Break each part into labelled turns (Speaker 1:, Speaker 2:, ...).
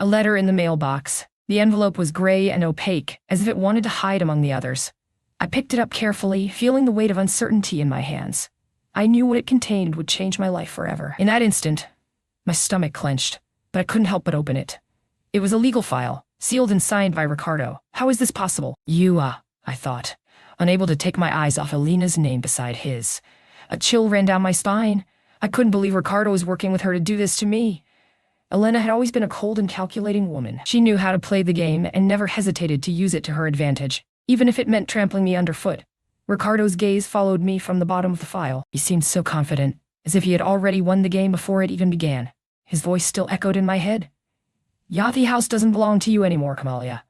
Speaker 1: A letter in the mailbox. The envelope was gray and opaque, as if it wanted to hide among the others. I picked it up carefully, feeling the weight of uncertainty in my hands. I knew what it contained would change my life forever. In that instant, my stomach clenched, but I couldn't help but open it. It was a legal file, sealed and signed by Ricardo. How is this possible? I thought, unable to take my eyes off Elena's name beside his. A chill ran down my spine. I couldn't believe Ricardo was working with her to do this to me. Elena had always been a cold and calculating woman. She knew how to play the game and never hesitated to use it to her advantage, even if it meant trampling me underfoot. Ricardo's gaze followed me from the bottom of the file. He seemed so confident, as if he had already won the game before it even began. His voice still echoed in my head. "Yathi House doesn't belong to you anymore, Kamalia."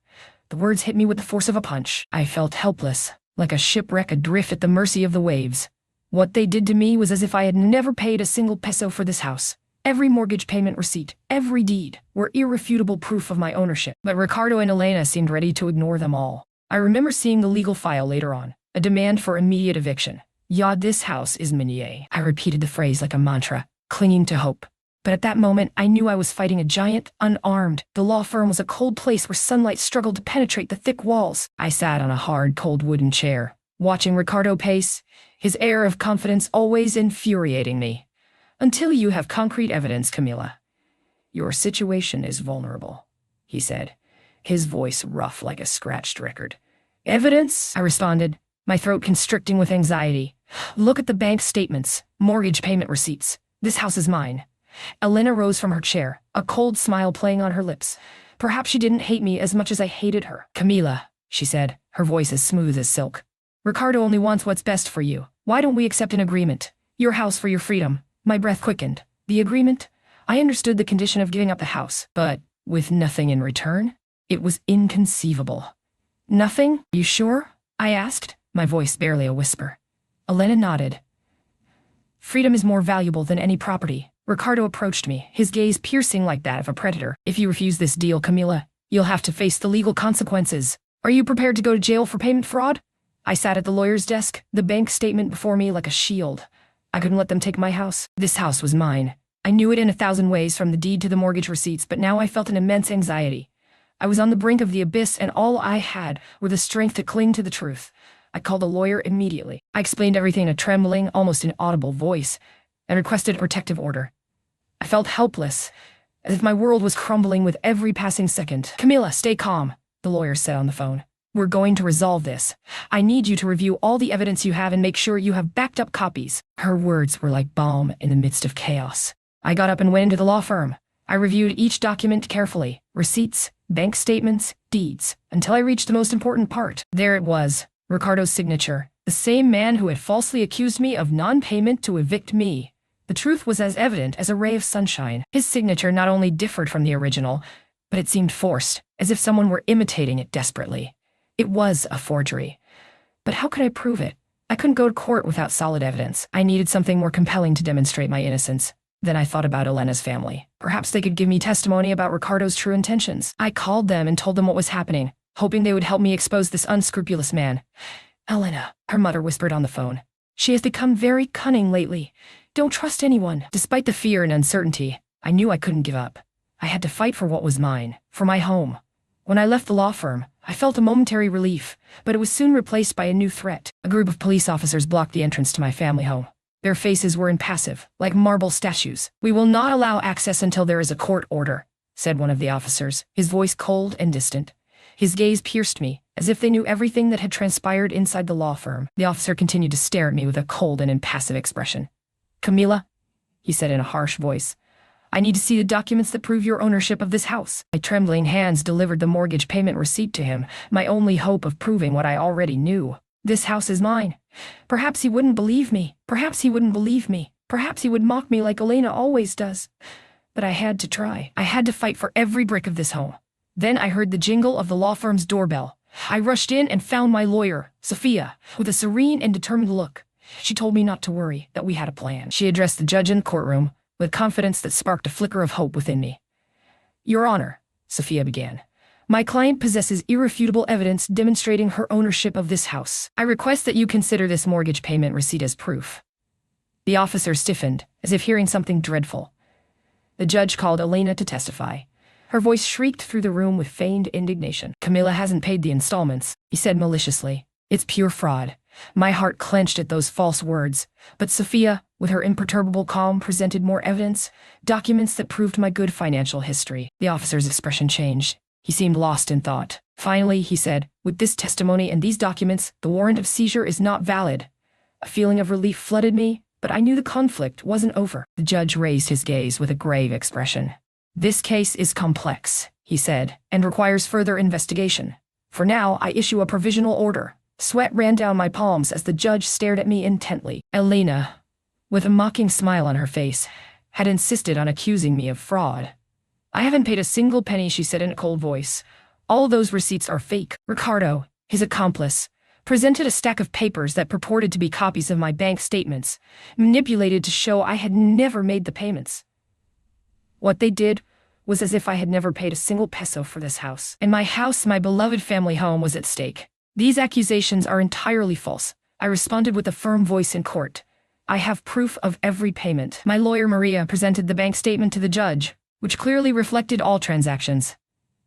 Speaker 1: The words hit me with the force of a punch. I felt helpless, like a shipwreck adrift at the mercy of the waves. What they did to me was as if I had never paid a single peso for this house. Every mortgage payment receipt, every deed, were irrefutable proof of my ownership. But Ricardo and Elena seemed ready to ignore them all. I remember seeing the legal file later on, a demand for immediate eviction. This house is Minier." I repeated the phrase like a mantra, clinging to hope. But at that moment, I knew I was fighting a giant, unarmed. The law firm was a cold place where sunlight struggled to penetrate the thick walls. I sat on a hard, cold wooden chair, watching Ricardo pace, his air of confidence always infuriating me. "Until you have concrete evidence, Camila. Your situation is vulnerable," he said, his voice rough like a scratched record. "Evidence?" I responded, my throat constricting with anxiety. "Look at the bank statements, mortgage payment receipts. This house is mine." Elena rose from her chair, a cold smile playing on her lips. Perhaps she didn't hate me as much as I hated her. "Camila," she said, her voice as smooth as silk. "Ricardo only wants what's best for you. Why don't we accept an agreement? Your house for your freedom." My breath quickened. The agreement? I understood the condition of giving up the house, but with nothing in return? It was inconceivable. "Nothing? You sure?" I asked, my voice barely a whisper. Elena nodded. "Freedom is more valuable than any property." Ricardo approached me, his gaze piercing like that of a predator. "If you refuse this deal, Camila, you'll have to face the legal consequences. Are you prepared to go to jail for payment fraud?" I sat at the lawyer's desk, the bank statement before me like a shield. I couldn't let them take my house. This house was mine. I knew it in 1,000 ways, from the deed to the mortgage receipts, but now I felt an immense anxiety. I was on the brink of the abyss, and all I had were the strength to cling to the truth. I called a lawyer immediately. I explained everything in a trembling, almost inaudible voice, and requested a protective order. I felt helpless, as if my world was crumbling with every passing second. "Camila, stay calm," the lawyer said on the phone. "We're going to resolve this. I need you to review all the evidence you have and make sure you have backed up copies." Her words were like balm in the midst of chaos. I got up and went into the law firm. I reviewed each document carefully, receipts, bank statements, deeds, until I reached the most important part. There it was, Ricardo's signature, the same man who had falsely accused me of non-payment to evict me. The truth was as evident as a ray of sunshine. His signature not only differed from the original, but it seemed forced, as if someone were imitating it desperately. It was a forgery. But how could I prove it? I couldn't go to court without solid evidence. I needed something more compelling to demonstrate my innocence. Then I thought about Elena's family. Perhaps they could give me testimony about Ricardo's true intentions. I called them and told them what was happening, hoping they would help me expose this unscrupulous man. "Elena," her mother whispered on the phone. "She has become very cunning lately. Don't trust anyone." Despite the fear and uncertainty, I knew I couldn't give up. I had to fight for what was mine, for my home. When I left the law firm, I felt a momentary relief, but it was soon replaced by a new threat. A group of police officers blocked the entrance to my family home. Their faces were impassive, like marble statues. "We will not allow access until there is a court order," said one of the officers, his voice cold and distant. His gaze pierced me, as if they knew everything that had transpired inside the law firm. The officer continued to stare at me with a cold and impassive expression. "Camila," he said in a harsh voice, "I need to see the documents that prove your ownership of this house." My trembling hands delivered the mortgage payment receipt to him, my only hope of proving what I already knew. This house is mine. Perhaps he wouldn't believe me. Perhaps he wouldn't believe me. Perhaps he would mock me like Elena always does. But I had to try. I had to fight for every brick of this home. Then I heard the jingle of the law firm's doorbell. I rushed in and found my lawyer, Sophia, with a serene and determined look. She told me not to worry, that we had a plan. She addressed the judge in the courtroom, with confidence that sparked a flicker of hope within me. "Your Honor," Sophia began, "my client possesses irrefutable evidence demonstrating her ownership of this house. I request that you consider this mortgage payment receipt as proof." The officer stiffened, as if hearing something dreadful. The judge called Elena to testify. Her voice shrieked through the room with feigned indignation. Camilla hasn't paid the installments, he said maliciously. It's pure fraud. My heart clenched at those false words, but Sophia, with her imperturbable calm, presented more evidence, documents that proved my good financial history. The officer's expression changed. He seemed lost in thought. Finally, he said, with this testimony and these documents, the warrant of seizure is not valid. A feeling of relief flooded me, but I knew the conflict wasn't over. The judge raised his gaze with a grave expression. This case is complex, he said, and requires further investigation. For now, I issue a provisional order. Sweat ran down my palms as the judge stared at me intently. Elena, with a mocking smile on her face, had insisted on accusing me of fraud. I haven't paid a single penny, she said in a cold voice. All those receipts are fake. Ricardo, his accomplice, presented a stack of papers that purported to be copies of my bank statements, manipulated to show I had never made the payments. What they did was as if I had never paid a single peso for this house. And my house, my beloved family home, was at stake. These accusations are entirely false. I responded with a firm voice in court. I have proof of every payment. My lawyer, Maria, presented the bank statement to the judge, which clearly reflected all transactions.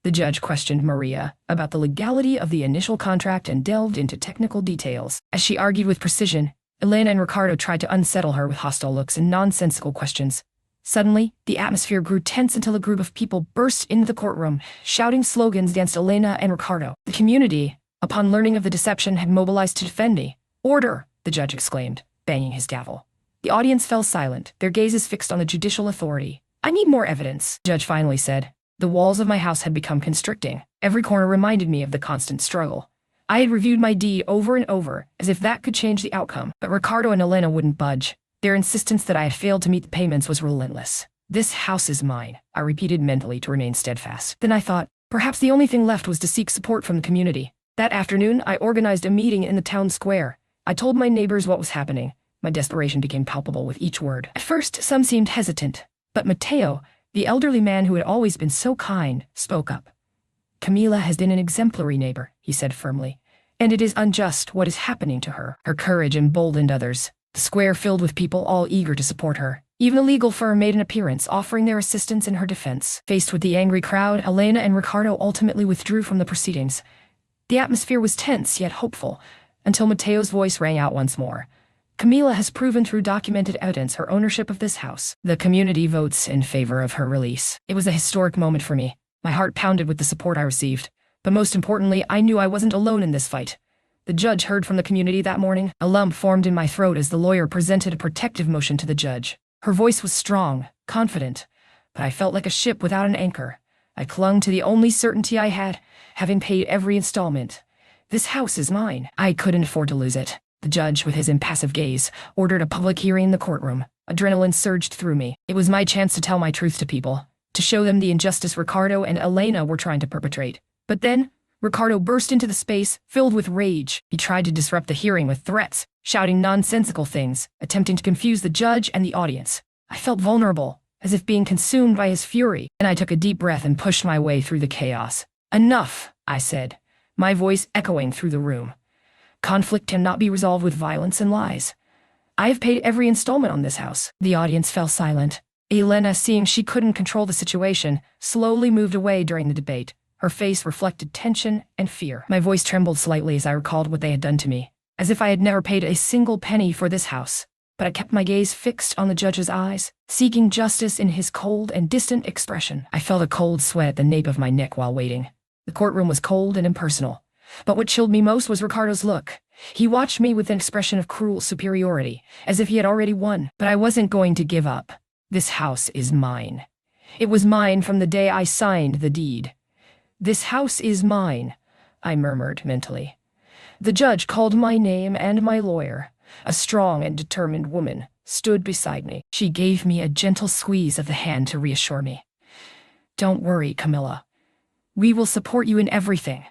Speaker 1: The judge questioned Maria about the legality of the initial contract and delved into technical details. As she argued with precision, Elena and Ricardo tried to unsettle her with hostile looks and nonsensical questions. Suddenly, the atmosphere grew tense until a group of people burst into the courtroom, shouting slogans against Elena and Ricardo. The community, upon learning of the deception, had mobilized to defend me. Order, the judge exclaimed, banging his gavel. The audience fell silent, their gazes fixed on the judicial authority. I need more evidence, the judge finally said. The walls of my house had become constricting. Every corner reminded me of the constant struggle. I had reviewed my deed over and over, as if that could change the outcome. But Ricardo and Elena wouldn't budge. Their insistence that I had failed to meet the payments was relentless. This house is mine, I repeated mentally to remain steadfast. Then I thought, perhaps the only thing left was to seek support from the community. That afternoon, I organized a meeting in the town square. I told my neighbors what was happening. My desperation became palpable with each word. At first, some seemed hesitant, but Mateo, the elderly man who had always been so kind, spoke up. Camila has been an exemplary neighbor, he said firmly, and it is unjust what is happening to her. Her courage emboldened others. The square filled with people all eager to support her. Even a legal firm made an appearance, offering their assistance in her defense. Faced with the angry crowd, Elena and Ricardo ultimately withdrew from the proceedings. The atmosphere was tense yet hopeful, until Mateo's voice rang out once more. Camila has proven through documented evidence her ownership of this house. The community votes in favor of her release. It was a historic moment for me. My heart pounded with the support I received. But most importantly, I knew I wasn't alone in this fight. The judge heard from the community that morning. A lump formed in my throat as the lawyer presented a protective motion to the judge. Her voice was strong, confident, but I felt like a ship without an anchor. I clung to the only certainty I had, having paid every installment. This house is mine. I couldn't afford to lose it. The judge, with his impassive gaze, ordered a public hearing in the courtroom. Adrenaline surged through me. It was my chance to tell my truth to people, to show them the injustice Ricardo and Elena were trying to perpetrate. But then, Ricardo burst into the space, filled with rage. He tried to disrupt the hearing with threats, shouting nonsensical things, attempting to confuse the judge and the audience. I felt vulnerable, as if being consumed by his fury, and I took a deep breath and pushed my way through the chaos. Enough, I said, my voice echoing through the room. Conflict cannot be resolved with violence and lies. I have paid every installment on this house. The audience fell silent. Elena, seeing she couldn't control the situation, slowly moved away during the debate. Her face reflected tension and fear. My voice trembled slightly as I recalled what they had done to me, as if I had never paid a single penny for this house. But I kept my gaze fixed on the judge's eyes, seeking justice in his cold and distant expression. I felt a cold sweat at the nape of my neck while waiting. The courtroom was cold and impersonal. But what chilled me most was Ricardo's look. He watched me with an expression of cruel superiority, as if he had already won. But I wasn't going to give up. This house is mine. It was mine from the day I signed the deed. This house is mine, I murmured mentally. The judge called my name, and my lawyer, a strong and determined woman, stood beside me. She gave me a gentle squeeze of the hand to reassure me. Don't worry, Camilla. We will support you in everything.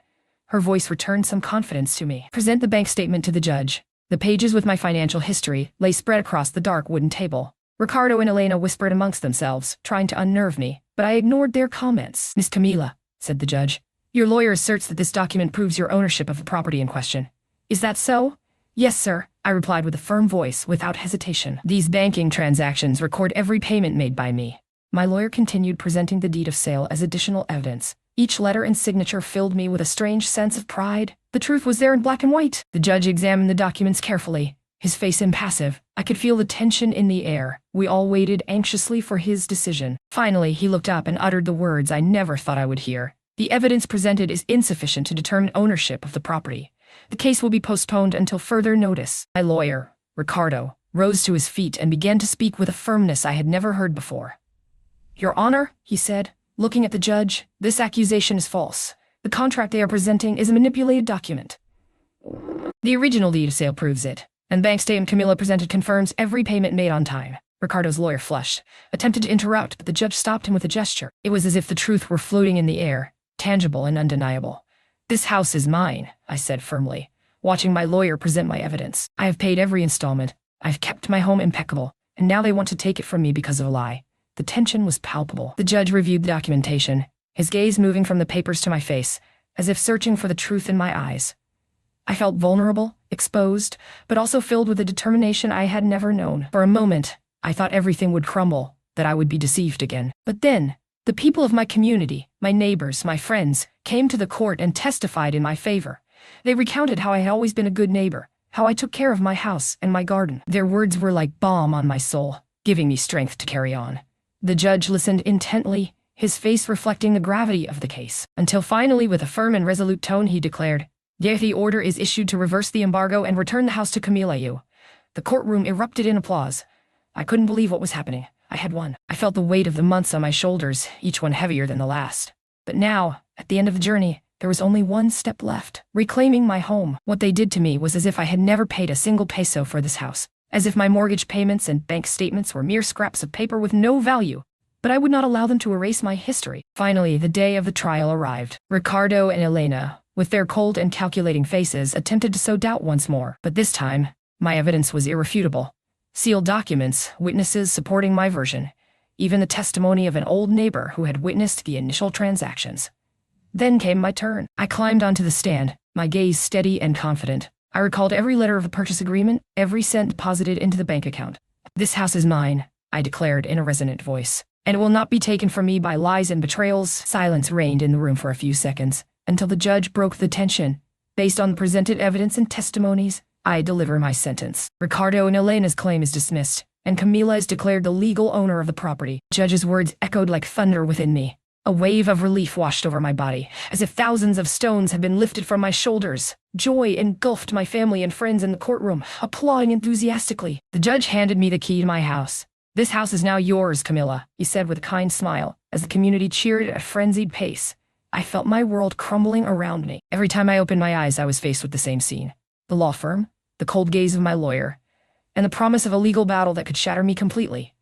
Speaker 1: Her voice returned some confidence to me. Present the bank statement to the judge. The pages with my financial history lay spread across the dark wooden table. Ricardo and Elena whispered amongst themselves, trying to unnerve me, but I ignored their comments. Miss Camilla, said the judge, your lawyer asserts that this document proves your ownership of the property in question. Is that so? Yes, sir, I replied with a firm voice, without hesitation. These banking transactions record every payment made by me. My lawyer continued presenting the deed of sale as additional evidence. Each letter and signature filled me with a strange sense of pride. The truth was there in black and white. The judge examined the documents carefully, his face impassive. I could feel the tension in the air. We all waited anxiously for his decision. Finally, he looked up and uttered the words I never thought I would hear. The evidence presented is insufficient to determine ownership of the property. The case will be postponed until further notice. My lawyer, Ricardo, rose to his feet and began to speak with a firmness I had never heard before. Your Honor, he said, looking at the judge, this accusation is false. The contract they are presenting is a manipulated document. The original deed of sale proves it, and bank statement Camilla presented confirms every payment made on time. Ricardo's lawyer flushed, attempted to interrupt, but the judge stopped him with a gesture. It was as if the truth were floating in the air, tangible and undeniable. This house is mine, I said firmly, watching my lawyer present my evidence. I have paid every installment. I've kept my home impeccable, and now they want to take it from me because of a lie. The tension was palpable. The judge reviewed the documentation, his gaze moving from the papers to my face, as if searching for the truth in my eyes. I felt vulnerable, exposed, but also filled with a determination I had never known. For a moment, I thought everything would crumble, that I would be deceived again. But then, the people of my community, my neighbors, my friends, came to the court and testified in my favor. They recounted how I had always been a good neighbor, how I took care of my house and my garden. Their words were like balm on my soul, giving me strength to carry on. The judge listened intently, his face reflecting the gravity of the case, until finally, with a firm and resolute tone, he declared, the order is issued to reverse the embargo and return the house to Camilla Yu. The courtroom erupted in applause. I couldn't believe what was happening. I had won. I felt the weight of the months on my shoulders, each one heavier than the last. But now, at the end of the journey, there was only one step left, reclaiming my home. What they did to me was as if I had never paid a single peso for this house, as if my mortgage payments and bank statements were mere scraps of paper with no value. But I would not allow them to erase my history. Finally, the day of the trial arrived. Ricardo and Elena, with their cold and calculating faces, attempted to sow doubt once more. But this time, my evidence was irrefutable. Sealed documents, witnesses supporting my version, even the testimony of an old neighbor who had witnessed the initial transactions. Then came my turn. I climbed onto the stand, my gaze steady and confident. I recalled every letter of the purchase agreement, every cent deposited into the bank account. This house is mine, I declared in a resonant voice, and it will not be taken from me by lies and betrayals. Silence reigned in the room for a few seconds, until the judge broke the tension. Based on the presented evidence and testimonies, I deliver my sentence. Ricardo and Elena's claim is dismissed, and Camila is declared the legal owner of the property. The judge's words echoed like thunder within me. A wave of relief washed over my body, as if thousands of stones had been lifted from my shoulders. Joy engulfed my family and friends in the courtroom, applauding enthusiastically. The judge handed me the key to my house. This house is now yours, Camilla, he said with a kind smile, as the community cheered at a frenzied pace. I felt my world crumbling around me. Every time I opened my eyes, I was faced with the same scene. The law firm, the cold gaze of my lawyer, and the promise of a legal battle that could shatter me completely.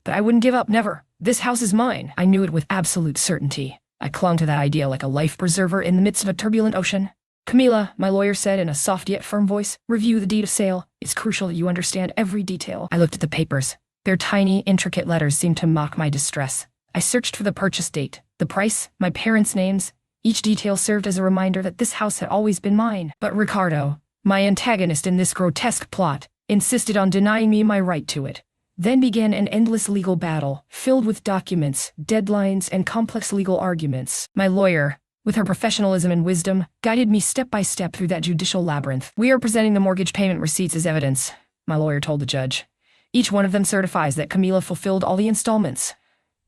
Speaker 1: But I wouldn't give up, never. This house is mine. I knew it with absolute certainty. I clung to that idea like a life preserver in the midst of a turbulent ocean. Camila, my lawyer said in a soft yet firm voice, review the deed of sale. It's crucial that you understand every detail. I looked at the papers. Their tiny, intricate letters seemed to mock my distress. I searched for the purchase date, the price, my parents' names. Each detail served as a reminder that this house had always been mine. But Ricardo, my antagonist in this grotesque plot, insisted on denying me my right to it. Then began an endless legal battle, filled with documents, deadlines, and complex legal arguments. My lawyer, with her professionalism and wisdom, guided me step by step through that judicial labyrinth. We are presenting the mortgage payment receipts as evidence, my lawyer told the judge. Each one of them certifies that Camila fulfilled all the installments.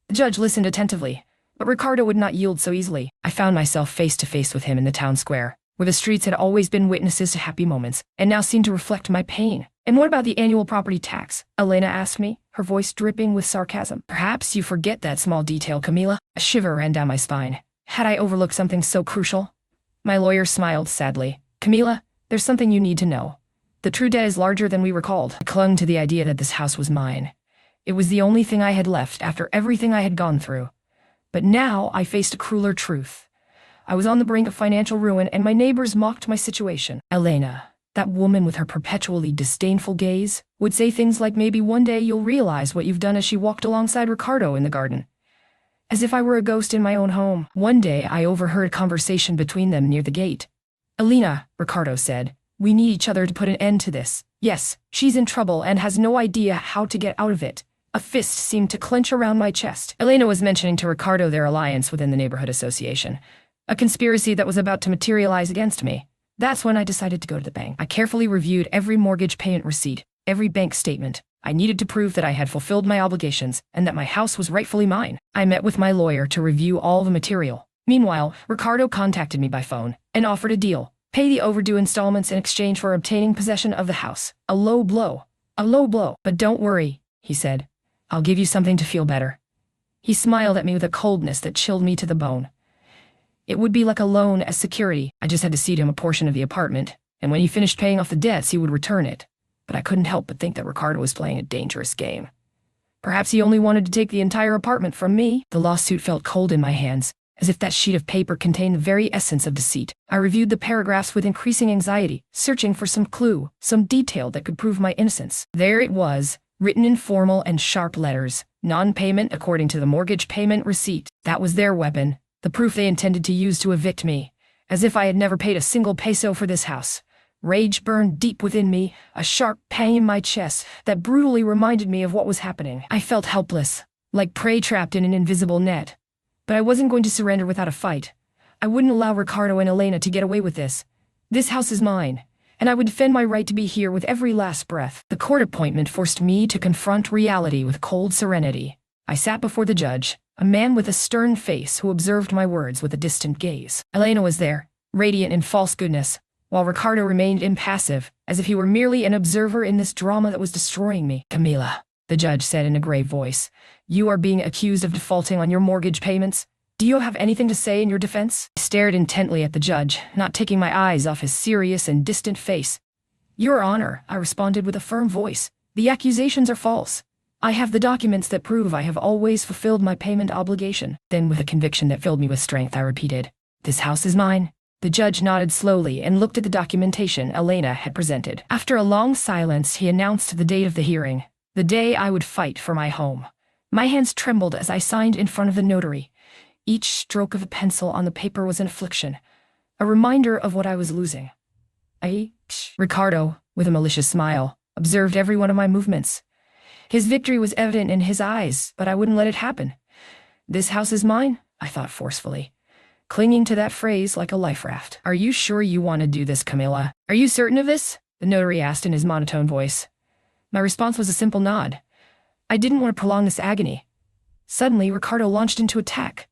Speaker 1: The judge listened attentively, but Ricardo would not yield so easily. I found myself face to face with him in the town square, where the streets had always been witnesses to happy moments, and now seemed to reflect my pain. And what about the annual property tax? Elena asked me, her voice dripping with sarcasm. Perhaps you forget that small detail, Camila. A shiver ran down my spine. Had I overlooked something so crucial? My lawyer smiled sadly. Camila, there's something you need to know. The true debt is larger than we recalled. I clung to the idea that this house was mine. It was the only thing I had left after everything I had gone through. But now I faced a crueler truth. I was on the brink of financial ruin, and my neighbors mocked my situation. Elena, that woman with her perpetually disdainful gaze, would say things like, maybe one day you'll realize what you've done, as she walked alongside Ricardo in the garden. As if I were a ghost in my own home. One day I overheard a conversation between them near the gate. Elena, Ricardo said, we need each other to put an end to this. Yes, she's in trouble and has no idea how to get out of it. A fist seemed to clench around my chest. Elena was mentioning to Ricardo their alliance within the neighborhood association, a conspiracy that was about to materialize against me. That's when I decided to go to the bank. I carefully reviewed every mortgage payment receipt, every bank statement. I needed to prove that I had fulfilled my obligations and that my house was rightfully mine. I met with my lawyer to review all the material. Meanwhile, Ricardo contacted me by phone and offered a deal. Pay the overdue installments in exchange for obtaining possession of the house. A low blow. A low blow. But don't worry, he said. I'll give you something to feel better. He smiled at me with a coldness that chilled me to the bone. It would be like a loan as security. I just had to cede him a portion of the apartment, and when he finished paying off the debts, he would return it. But I couldn't help but think that Ricardo was playing a dangerous game. Perhaps he only wanted to take the entire apartment from me. The lawsuit felt cold in my hands, as if that sheet of paper contained the very essence of deceit. I reviewed the paragraphs with increasing anxiety, searching for some clue, some detail that could prove my innocence. There it was, written in formal and sharp letters. Non-payment according to the mortgage payment receipt. That was their weapon, the proof they intended to use to evict me. As if I had never paid a single peso for this house. Rage burned deep within me, a sharp pang in my chest that brutally reminded me of what was happening. I felt helpless, like prey trapped in an invisible net. But I wasn't going to surrender without a fight. I wouldn't allow Ricardo and Elena to get away with this. This house is mine, and I would defend my right to be here with every last breath. The court appointment forced me to confront reality with cold serenity. I sat before the judge, a man with a stern face who observed my words with a distant gaze. Elena was there, radiant in false goodness, while Ricardo remained impassive, as if he were merely an observer in this drama that was destroying me. Camila, the judge said in a grave voice, you are being accused of defaulting on your mortgage payments. Do you have anything to say in your defense? I stared intently at the judge, not taking my eyes off his serious and distant face. Your Honor, I responded with a firm voice, the accusations are false. I have the documents that prove I have always fulfilled my payment obligation. Then with a conviction that filled me with strength, I repeated, this house is mine. The judge nodded slowly and looked at the documentation Elena had presented. After a long silence, he announced the date of the hearing, the day I would fight for my home. My hands trembled as I signed in front of the notary. Each stroke of the pencil on the paper was an affliction, a reminder of what I was losing. Ricardo, with a malicious smile, observed every one of my movements. His victory was evident in his eyes, but I wouldn't let it happen. This house is mine, I thought forcefully, clinging to that phrase like a life raft. Are you sure you want to do this, Camila? Are you certain of this? The notary asked in his monotone voice. My response was a simple nod. I didn't want to prolong this agony. Suddenly, Ricardo launched into attack.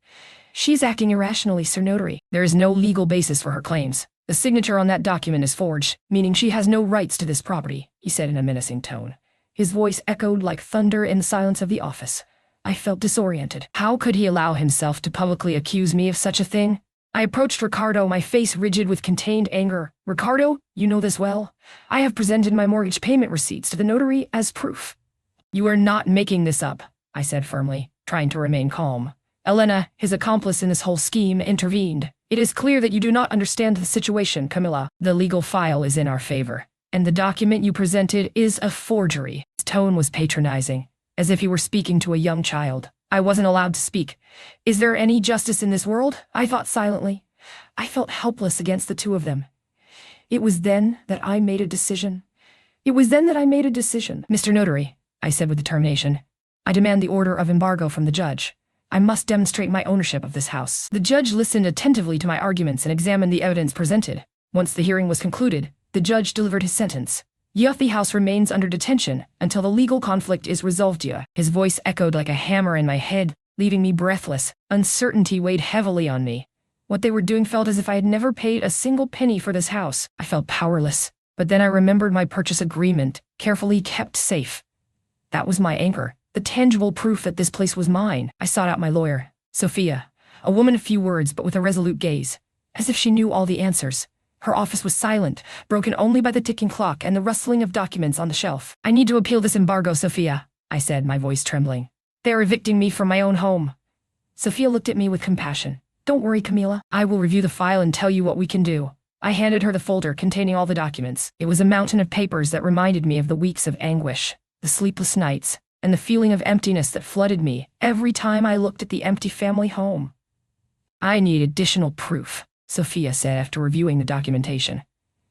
Speaker 1: She's acting irrationally, Sir Notary. There is no legal basis for her claims. The signature on that document is forged, meaning she has no rights to this property, he said in a menacing tone. His voice echoed like thunder in the silence of the office. I felt disoriented. How could he allow himself to publicly accuse me of such a thing? I approached Ricardo, my face rigid with contained anger. Ricardo, you know this well. I have presented my mortgage payment receipts to the notary as proof. You are not making this up, I said firmly, trying to remain calm. Elena, his accomplice in this whole scheme, intervened. It is clear that you do not understand the situation, Camila. The legal file is in our favor, and the document you presented is a forgery. His tone was patronizing, as if he were speaking to a young child. I wasn't allowed to speak. Is there any justice in this world? I thought silently. I felt helpless against the two of them. It was then that I made a decision. Mr. Notary, I said with determination, I demand the order of embargo from the judge. I must demonstrate my ownership of this house. The judge listened attentively to my arguments and examined the evidence presented. Once the hearing was concluded, the judge delivered his sentence. Yaffe House remains under detention until the legal conflict is resolved. His voice echoed like a hammer in my head, leaving me breathless. Uncertainty weighed heavily on me. What they were doing felt as if I had never paid a single penny for this house. I felt powerless, but then I remembered my purchase agreement, carefully kept safe. That was my anchor, the tangible proof that this place was mine. I sought out my lawyer, Sophia, a woman of few words but with a resolute gaze, as if she knew all the answers. Her office was silent, broken only by the ticking clock and the rustling of documents on the shelf. I need to appeal this embargo, Sophia, I said, my voice trembling. They are evicting me from my own home. Sophia looked at me with compassion. Don't worry, Camila. I will review the file and tell you what we can do. I handed her the folder containing all the documents. It was a mountain of papers that reminded me of the weeks of anguish, the sleepless nights, and the feeling of emptiness that flooded me every time I looked at the empty family home. I need additional proof, Sophia said after reviewing the documentation.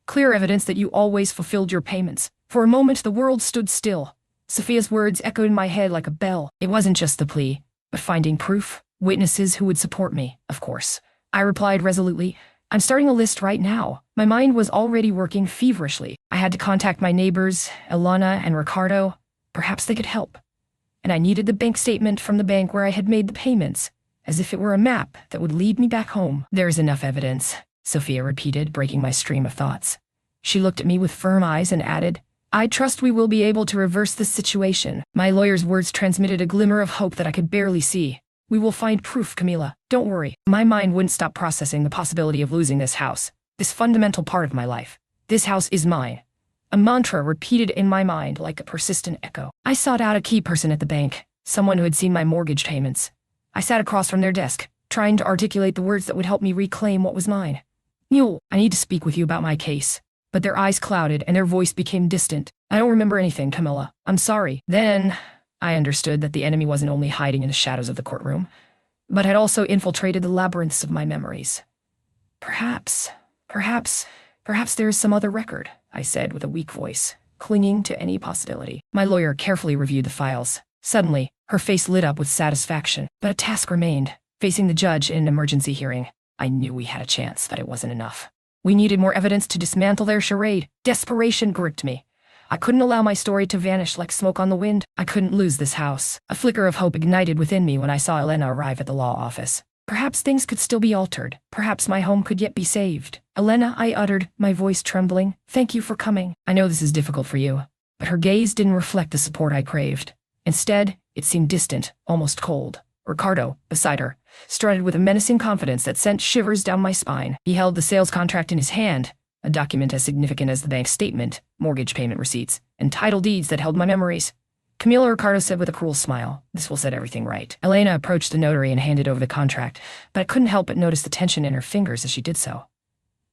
Speaker 1: Clear evidence that you always fulfilled your payments. For a moment the world stood still. Sophia's words echoed in my head like a bell. It wasn't just the plea, but finding proof, witnesses who would support me, of course. I replied resolutely, I'm starting a list right now. My mind was already working feverishly. I had to contact my neighbors, Ilana and Ricardo. Perhaps they could help. And I needed the bank statement from the bank where I had made the payments, as if it were a map that would lead me back home. There's enough evidence, Sophia repeated, breaking my stream of thoughts. She looked at me with firm eyes and added, I trust we will be able to reverse this situation. My lawyer's words transmitted a glimmer of hope that I could barely see. We will find proof, Camila. Don't worry. My mind wouldn't stop processing the possibility of losing this house, this fundamental part of my life. This house is mine. A mantra repeated in my mind like a persistent echo. I sought out a key person at the bank, someone who had seen my mortgage payments. I sat across from their desk, trying to articulate the words that would help me reclaim what was mine. Mule, I need to speak with you about my case. But their eyes clouded and their voice became distant. I don't remember anything, Camilla. I'm sorry. Then I understood that the enemy wasn't only hiding in the shadows of the courtroom, but had also infiltrated the labyrinths of my memories. Perhaps there is some other record, I said with a weak voice, clinging to any possibility. My lawyer carefully reviewed the files. Suddenly, her face lit up with satisfaction, but a task remained, facing the judge in an emergency hearing. I knew we had a chance, that it wasn't enough. We needed more evidence to dismantle their charade. Desperation gripped me. I couldn't allow my story to vanish like smoke on the wind. I couldn't lose this house. A flicker of hope ignited within me when I saw Elena arrive at the law office. Perhaps things could still be altered. Perhaps my home could yet be saved. Elena, I uttered, my voice trembling. Thank you for coming. I know this is difficult for you. But her gaze didn't reflect the support I craved. Instead, it seemed distant, almost cold. Ricardo, beside her, strutted with a menacing confidence that sent shivers down my spine. He held the sales contract in his hand, a document as significant as the bank statement, mortgage payment receipts, and title deeds that held my memories. Camila, Ricardo said with a cruel smile, this will set everything right. Elena approached the notary and handed over the contract, but I couldn't help but notice the tension in her fingers as she did so.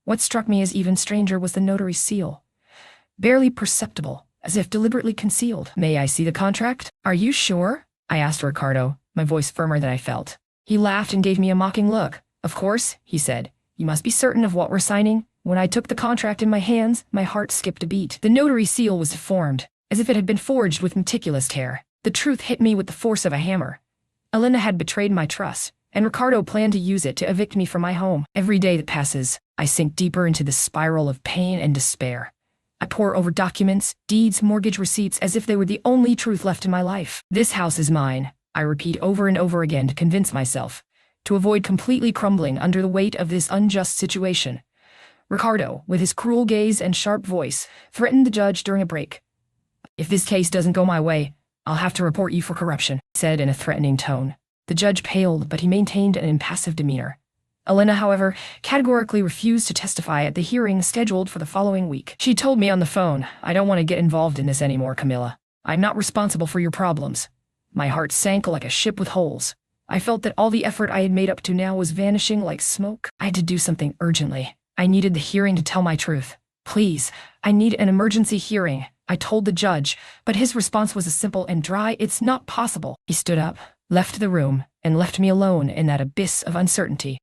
Speaker 1: What struck me as even stranger was the notary's seal. Barely perceptible, as if deliberately concealed. May I see the contract? Are you sure? I asked Ricardo, my voice firmer than I felt. He laughed and gave me a mocking look. Of course, he said. You must be certain of what we're signing. When I took the contract in my hands, my heart skipped a beat. The notary seal was deformed, as if it had been forged with meticulous care. The truth hit me with the force of a hammer. Elena had betrayed my trust, and Ricardo planned to use it to evict me from my home. Every day that passes, I sink deeper into the spiral of pain and despair. I pore over documents, deeds, mortgage receipts as if they were the only truth left in my life. This house is mine, I repeat over and over again to convince myself, to avoid completely crumbling under the weight of this unjust situation. Ricardo, with his cruel gaze and sharp voice, threatened the judge during a break. If this case doesn't go my way, I'll have to report you for corruption, he said in a threatening tone. The judge paled, but he maintained an impassive demeanor. Elena, however, categorically refused to testify at the hearing scheduled for the following week. She told me on the phone, I don't want to get involved in this anymore, Camilla. I'm not responsible for your problems. My heart sank like a ship with holes. I felt that all the effort I had made up to now was vanishing like smoke. I had to do something urgently. I needed the hearing to tell my truth. Please, I need an emergency hearing, I told the judge, but his response was a simple and dry, it's not possible. He stood up, left the room, and left me alone in that abyss of uncertainty.